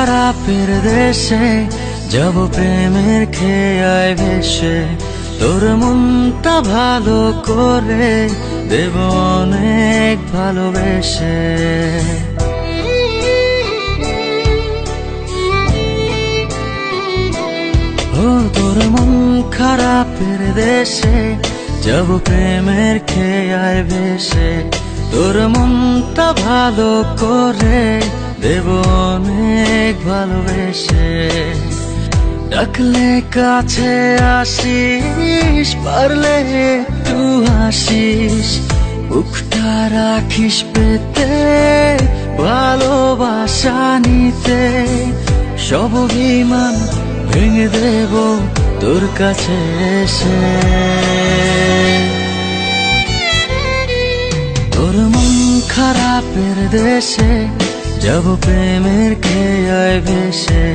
খারাপের দেশে যাব প্রেমের খেয়ায় ভেসে, তোর মনটা ভালো করে দেব অনেক ভালোবেসে। ও তোর মন খারাপের দেশে যাব প্রেমের খেয়ায় ভেসে, তোর মনটা ভালো করে দেব অনেক ভালোবেসে। ডাকলে কাছে আসিস, পারলে একটু হাসিস, বুকটা রাখিস পেতে ভালোবাসা নিতে। সব অভিমান ভেঙে দেব তোর কাছে এসে। তোর মন খারাপের দেশে যাব প্রেমের খেয়ায় ভেসে,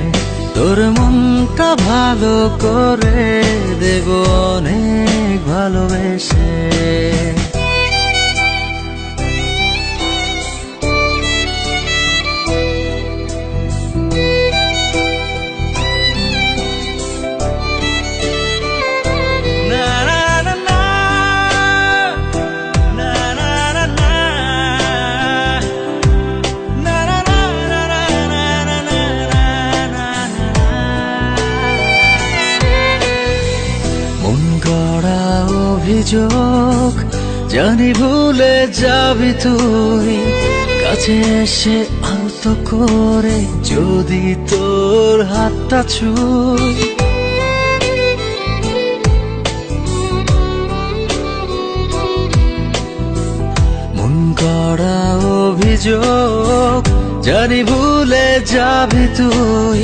তোর মনটা ভালো করে দেব অনেক ভালোবেসে। অভিযোগ জানি ভুলে যাবি তুই, কাছে এসে আলতো করে যদি তোর হাতটা ছুঁই। মন গড়া অভিযোগ জানি ভুলে যাবি তুই,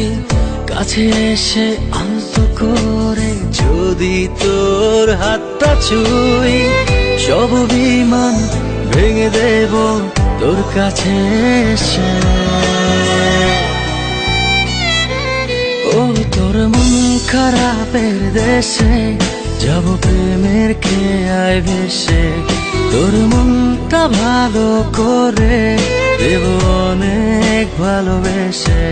কাছে এসে আলতো করে যদি তোর হাতটা ছুঁই। সব অভিমান ভেঙে দেব তোর কাছে এসে। ও তোর মন খারাপের দেশে যাব প্রেমের খেয়ায় ভেসে, তোর মনটা ভালো করে দেব অনেক ভালোবেসে।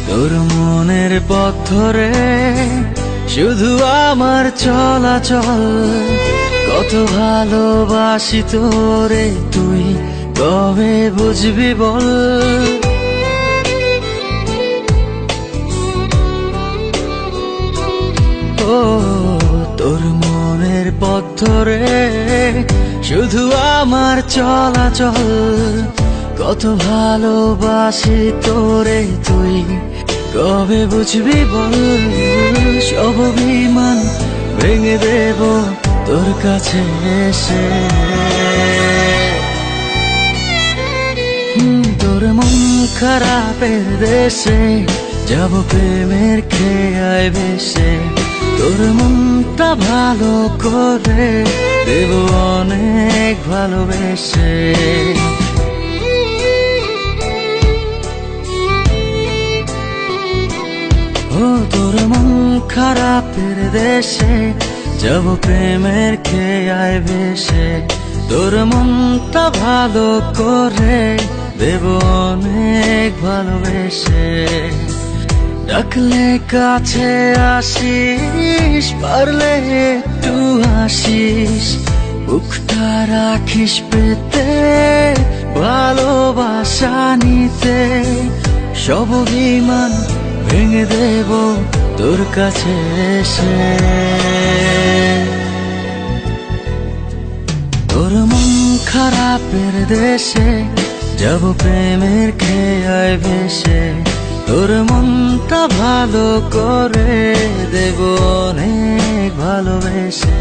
তোর মনের পথ ধরে শুধু আমার চলাচল, কত ভালোবাসি তোরে তুই কবে বুঝবি বল। ও তোর মনের পথ ধরে শুধু আমার চলাচল, কত ভালোবাসি তোরে তুই কবে বুঝবি বল। সব অভিমান ভেঙে দেব তোর কাছে এসে। তোর মন খারাপের দেশে যাব প্রেমের খেয়ায় ভেসে, তোর মনটা ভালো করে দেব অনেক ভালোবেসে। ও তোর মন খারাপের দেশে যাব প্রেমের খেয়ায় ভেসে, তোর মনটা ভালো করে দেব অনেক ভালোবেসে। ডাকলে কাছে আসিস, পারলে একটু হাসিস, বুকটা রাখিস পেতে ভালোবাসা নিতে। সব অভিমান ভেঙে দেব তোর কাছে এসে। তোর মন খারাপের দেশে যাব প্রেমের খেয়ায় ভেসে, তোর মনটা ভালো করে দেব অনেক ভালোবেসে।